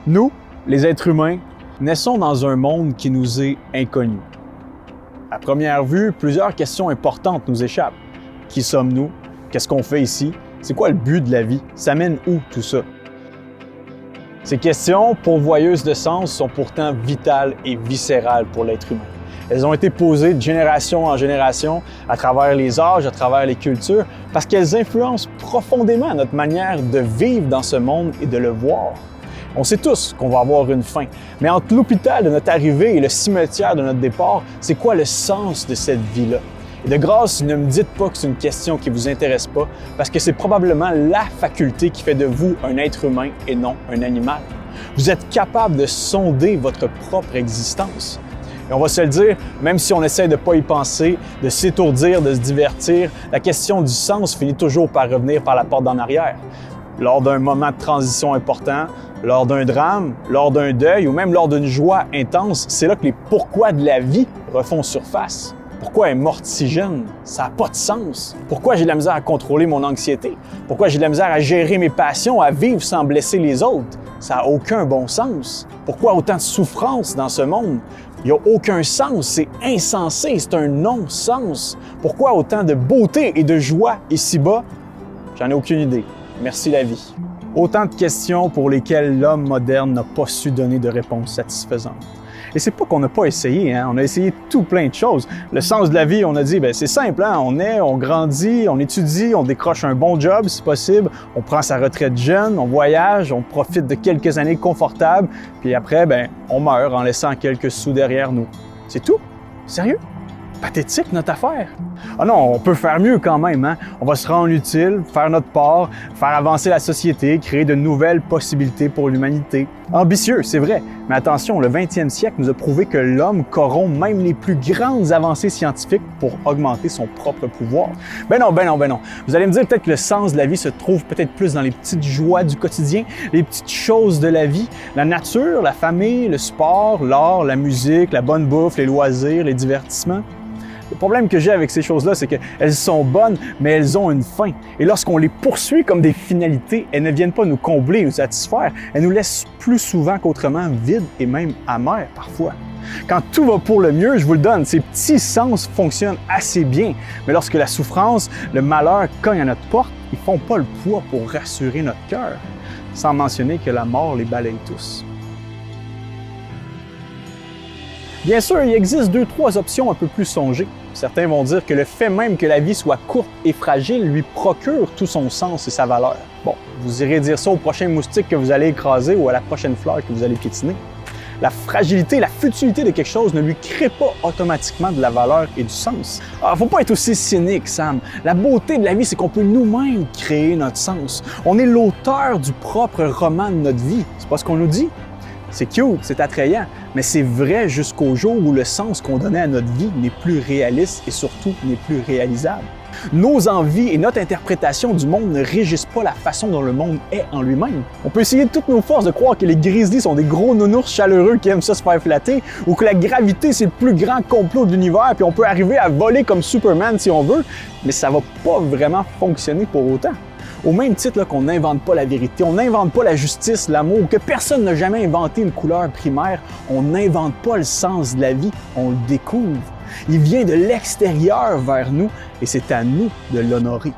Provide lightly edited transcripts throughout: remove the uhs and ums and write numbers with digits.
Nous, les êtres humains, naissons dans un monde qui nous est inconnu. À première vue, plusieurs questions importantes nous échappent. Qui sommes-nous? Qu'est-ce qu'on fait ici? C'est quoi le but de la vie? Ça mène où tout ça? Ces questions, pourvoyeuses de sens, sont pourtant vitales et viscérales pour l'être humain. Elles ont été posées de génération en génération à travers les âges, à travers les cultures, parce qu'elles influencent profondément notre manière de vivre dans ce monde et de le voir. On sait tous qu'on va avoir une fin, mais entre l'hôpital de notre arrivée et le cimetière de notre départ, c'est quoi le sens de cette vie-là? Et de grâce, ne me dites pas que c'est une question qui ne vous intéresse pas, parce que c'est probablement la faculté qui fait de vous un être humain et non un animal. Vous êtes capable de sonder votre propre existence. Et on va se le dire, même si on essaie de ne pas y penser, de s'étourdir, de se divertir, la question du sens finit toujours par revenir par la porte d'en arrière. Lors d'un moment de transition important, lors d'un drame, lors d'un deuil ou même lors d'une joie intense, c'est là que les pourquoi de la vie refont surface. Pourquoi elle est morte si jeune? Ça n'a pas de sens. Pourquoi j'ai de la misère à contrôler mon anxiété? Pourquoi j'ai de la misère à gérer mes passions, à vivre sans blesser les autres? Ça n'a aucun bon sens. Pourquoi autant de souffrance dans ce monde? Il n'y a aucun sens, c'est insensé, c'est un non-sens. Pourquoi autant de beauté et de joie ici-bas? J'en ai aucune idée. Merci la vie. Autant de questions pour lesquelles l'homme moderne n'a pas su donner de réponse satisfaisante. Et c'est pas qu'on n'a pas essayé, hein? On a essayé tout plein de choses. Le sens de la vie, on a dit, c'est simple, hein? On naît, on grandit, on étudie, on décroche un bon job si possible, on prend sa retraite jeune, on voyage, on profite de quelques années confortables, puis après, on meurt en laissant quelques sous derrière nous. C'est tout? Sérieux? Pathétique notre affaire. Ah non, on peut faire mieux quand même, hein? On va se rendre utile, faire notre part, faire avancer la société, créer de nouvelles possibilités pour l'humanité. Ambitieux, c'est vrai, mais attention, le 20e siècle nous a prouvé que l'homme corrompt même les plus grandes avancées scientifiques pour augmenter son propre pouvoir. Ben non. Vous allez me dire peut-être que le sens de la vie se trouve peut-être plus dans les petites joies du quotidien, les petites choses de la vie, la nature, la famille, le sport, l'art, la musique, la bonne bouffe, les loisirs, les divertissements. Le problème que j'ai avec ces choses-là, c'est qu'elles sont bonnes, mais elles ont une fin. Et lorsqu'on les poursuit comme des finalités, elles ne viennent pas nous combler, nous satisfaire. Elles nous laissent plus souvent qu'autrement vides et même amers parfois. Quand tout va pour le mieux, je vous le donne, ces petits sens fonctionnent assez bien. Mais lorsque la souffrance, le malheur cognent à notre porte, ils font pas le poids pour rassurer notre cœur. Sans mentionner que la mort les balaye tous. Bien sûr, il existe 2-3 options un peu plus songées. Certains vont dire que le fait même que la vie soit courte et fragile lui procure tout son sens et sa valeur. Bon, vous irez dire ça au prochain moustique que vous allez écraser ou à la prochaine fleur que vous allez piétiner. La fragilité, la futilité de quelque chose ne lui crée pas automatiquement de la valeur et du sens. Alors, faut pas être aussi cynique, Sam. La beauté de la vie, c'est qu'on peut nous-mêmes créer notre sens. On est l'auteur du propre roman de notre vie. C'est pas ce qu'on nous dit? C'est cute, c'est attrayant, mais c'est vrai jusqu'au jour où le sens qu'on donnait à notre vie n'est plus réaliste et surtout n'est plus réalisable. Nos envies et notre interprétation du monde ne régissent pas la façon dont le monde est en lui-même. On peut essayer de toutes nos forces de croire que les grizzlies sont des gros nounours chaleureux qui aiment ça se faire flatter, ou que la gravité c'est le plus grand complot de l'univers puis on peut arriver à voler comme Superman si on veut, mais ça va pas vraiment fonctionner pour autant. Au même titre qu'on n'invente pas la vérité, on n'invente pas la justice, l'amour, que personne n'a jamais inventé une couleur primaire, on n'invente pas le sens de la vie, on le découvre. Il vient de l'extérieur vers nous et c'est à nous de l'honorer.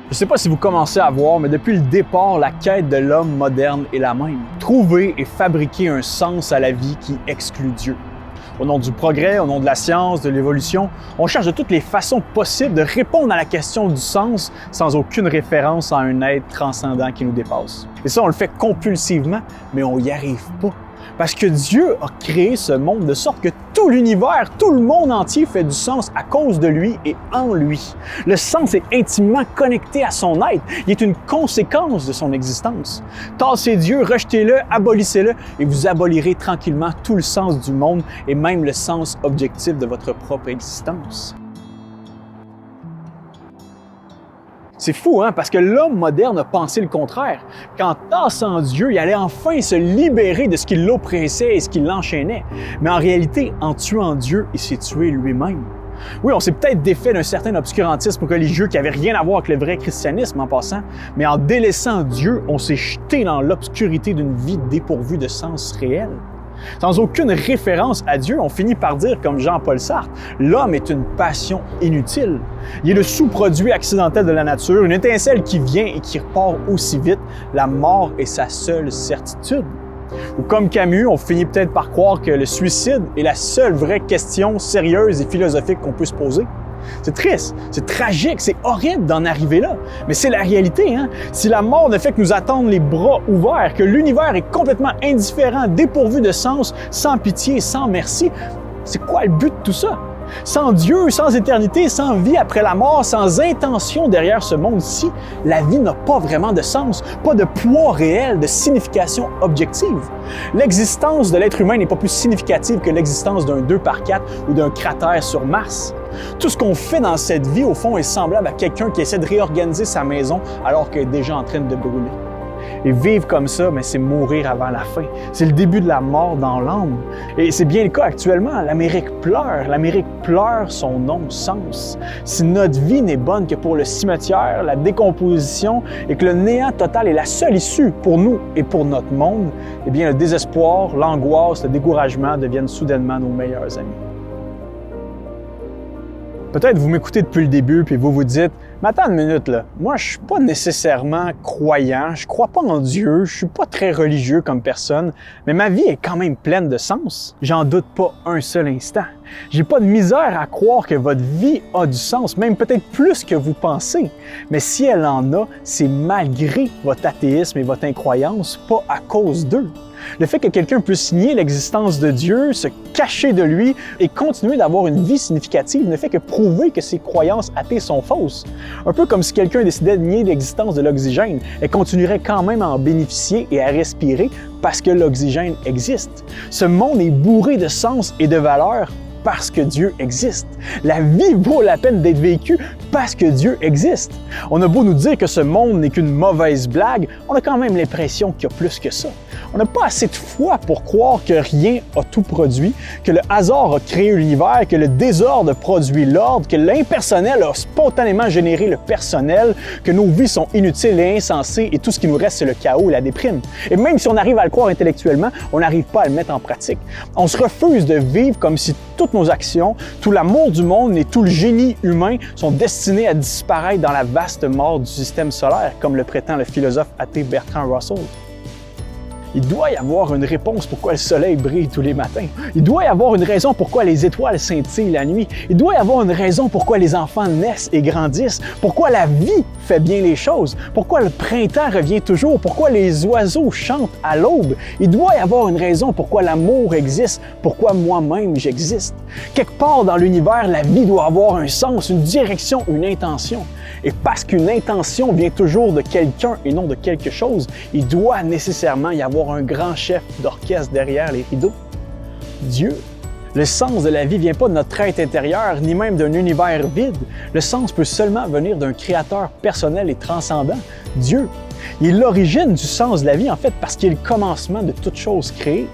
Je ne sais pas si vous commencez à voir, mais depuis le départ, la quête de l'homme moderne est la même. Trouver et fabriquer un sens à la vie qui exclut Dieu. Au nom du progrès, au nom de la science, de l'évolution, on cherche de toutes les façons possibles de répondre à la question du sens sans aucune référence à un être transcendant qui nous dépasse. Et ça, on le fait compulsivement, mais on n'y arrive pas. Parce que Dieu a créé ce monde de sorte que tout l'univers, tout le monde entier fait du sens à cause de lui et en lui. Le sens est intimement connecté à son être. Il est une conséquence de son existence. Tassez Dieu, rejetez-le, abolissez-le et vous abolirez tranquillement tout le sens du monde et même le sens objectif de votre propre existence. C'est fou, hein? Parce que l'homme moderne a pensé le contraire. Qu'en tassant Dieu, il allait enfin se libérer de ce qui l'oppressait et ce qui l'enchaînait. Mais en réalité, en tuant Dieu, il s'est tué lui-même. Oui, on s'est peut-être défait d'un certain obscurantisme religieux qui n'avait rien à voir avec le vrai christianisme en passant, mais en délaissant Dieu, on s'est jeté dans l'obscurité d'une vie dépourvue de sens réel. Sans aucune référence à Dieu, on finit par dire, comme Jean-Paul Sartre, l'homme est une passion inutile. Il est le sous-produit accidentel de la nature, une étincelle qui vient et qui repart aussi vite. La mort est sa seule certitude. Ou comme Camus, on finit peut-être par croire que le suicide est la seule vraie question sérieuse et philosophique qu'on peut se poser. C'est triste, c'est tragique, c'est horrible d'en arriver là. Mais c'est la réalité, hein? Si la mort ne fait que nous attendre les bras ouverts, que l'univers est complètement indifférent, dépourvu de sens, sans pitié, sans merci, c'est quoi le but de tout ça? Sans Dieu, sans éternité, sans vie après la mort, sans intention derrière ce monde-ci, la vie n'a pas vraiment de sens, pas de poids réel, de signification objective. L'existence de l'être humain n'est pas plus significative que l'existence d'un 2x4 ou d'un cratère sur Mars. Tout ce qu'on fait dans cette vie, au fond, est semblable à quelqu'un qui essaie de réorganiser sa maison alors qu'elle est déjà en train de brûler. Et vivre comme ça, c'est mourir avant la fin. C'est le début de la mort dans l'âme. Et c'est bien le cas actuellement. L'Amérique pleure son non-sens. Si notre vie n'est bonne que pour le cimetière, la décomposition et que le néant total est la seule issue pour nous et pour notre monde, eh bien le désespoir, l'angoisse, le découragement deviennent soudainement nos meilleurs amis. Peut-être vous m'écoutez depuis le début puis vous vous dites « Mais attends une minute, là. Moi, je suis pas nécessairement croyant, je crois pas en Dieu, je suis pas très religieux comme personne, mais ma vie est quand même pleine de sens. J'en doute pas un seul instant. J'ai pas de misère à croire que votre vie a du sens, même peut-être plus que vous pensez. Mais si elle en a, c'est malgré votre athéisme et votre incroyance, pas à cause d'eux. Le fait que quelqu'un puisse nier l'existence de Dieu, se cacher de lui et continuer d'avoir une vie significative ne fait que prouver que ses croyances athées sont fausses. Un peu comme si quelqu'un décidait de nier l'existence de l'oxygène, elle continuerait quand même à en bénéficier et à respirer parce que l'oxygène existe. Ce monde est bourré de sens et de valeurs parce que Dieu existe. La vie vaut la peine d'être vécue parce que Dieu existe. On a beau nous dire que ce monde n'est qu'une mauvaise blague, on a quand même l'impression qu'il y a plus que ça. On n'a pas assez de foi pour croire que rien a tout produit, que le hasard a créé l'univers, que le désordre produit l'ordre, que l'impersonnel a spontanément généré le personnel, que nos vies sont inutiles et insensées et tout ce qui nous reste, c'est le chaos et la déprime. Et même si on arrive à le croire intellectuellement, on n'arrive pas à le mettre en pratique. On se refuse de vivre comme si toutes nos actions, tout l'amour du monde et tout le génie humain sont destinés à disparaître dans la vaste mort du système solaire, comme le prétend le philosophe athée Bertrand Russell. Il doit y avoir une réponse pourquoi le soleil brille tous les matins. Il doit y avoir une raison pourquoi les étoiles scintillent la nuit. Il doit y avoir une raison pourquoi les enfants naissent et grandissent, pourquoi la vie fait bien les choses, pourquoi le printemps revient toujours, pourquoi les oiseaux chantent à l'aube. Il doit y avoir une raison pourquoi l'amour existe, pourquoi moi-même j'existe. Quelque part dans l'univers, la vie doit avoir un sens, une direction, une intention. Et parce qu'une intention vient toujours de quelqu'un et non de quelque chose, il doit nécessairement y avoir un grand chef d'orchestre derrière les rideaux. Dieu. Le sens de la vie ne vient pas de notre être intérieur, ni même d'un univers vide. Le sens peut seulement venir d'un créateur personnel et transcendant, Dieu. Il est l'origine du sens de la vie, en fait, parce qu'il est le commencement de toute chose créée.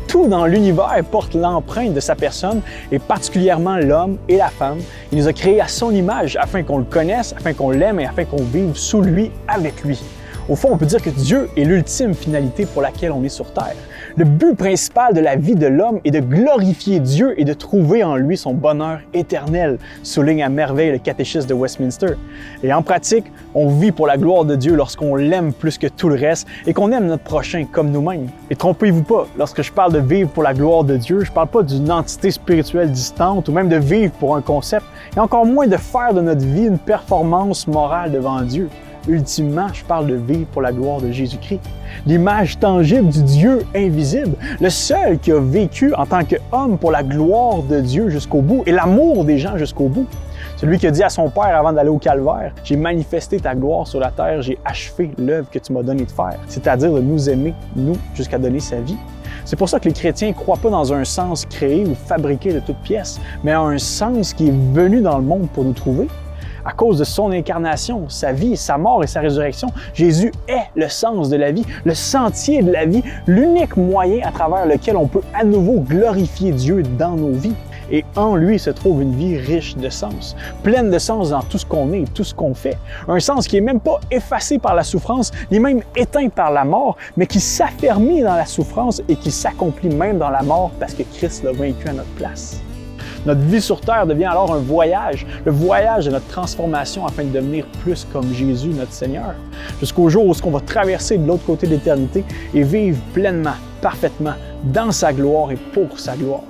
Tout dans l'univers porte l'empreinte de sa personne, et particulièrement l'homme et la femme. Il nous a créés à son image, afin qu'on le connaisse, afin qu'on l'aime et afin qu'on vive sous lui, avec lui. Au fond, on peut dire que Dieu est l'ultime finalité pour laquelle on est sur Terre. Le but principal de la vie de l'homme est de glorifier Dieu et de trouver en lui son bonheur éternel, souligne à merveille le catéchisme de Westminster. Et en pratique, on vit pour la gloire de Dieu lorsqu'on l'aime plus que tout le reste et qu'on aime notre prochain comme nous-mêmes. Et trompez-vous pas, lorsque je parle de vivre pour la gloire de Dieu, je parle pas d'une entité spirituelle distante ou même de vivre pour un concept, et encore moins de faire de notre vie une performance morale devant Dieu. Ultimement, je parle de vivre pour la gloire de Jésus-Christ, l'image tangible du Dieu invisible, le seul qui a vécu en tant qu'homme pour la gloire de Dieu jusqu'au bout et l'amour des gens jusqu'au bout. Celui qui a dit à son Père avant d'aller au calvaire, « J'ai manifesté ta gloire sur la terre, j'ai achevé l'œuvre que tu m'as donné de faire. » C'est-à-dire de nous aimer, nous, jusqu'à donner sa vie. C'est pour ça que les chrétiens ne croient pas dans un sens créé ou fabriqué de toutes pièces, mais à un sens qui est venu dans le monde pour nous trouver. À cause de son incarnation, sa vie, sa mort et sa résurrection, Jésus est le sens de la vie, le sentier de la vie, l'unique moyen à travers lequel on peut à nouveau glorifier Dieu dans nos vies. et en lui se trouve une vie riche de sens, pleine de sens dans tout ce qu'on est et tout ce qu'on fait. Un sens qui n'est même pas effacé par la souffrance, ni même éteint par la mort, mais qui s'affermit dans la souffrance et qui s'accomplit même dans la mort parce que Christ l'a vaincu à notre place. Notre vie sur terre devient alors un voyage, le voyage de notre transformation afin de devenir plus comme Jésus, notre Seigneur, jusqu'au jour où on va traverser de l'autre côté de l'éternité et vivre pleinement, parfaitement, dans sa gloire et pour sa gloire.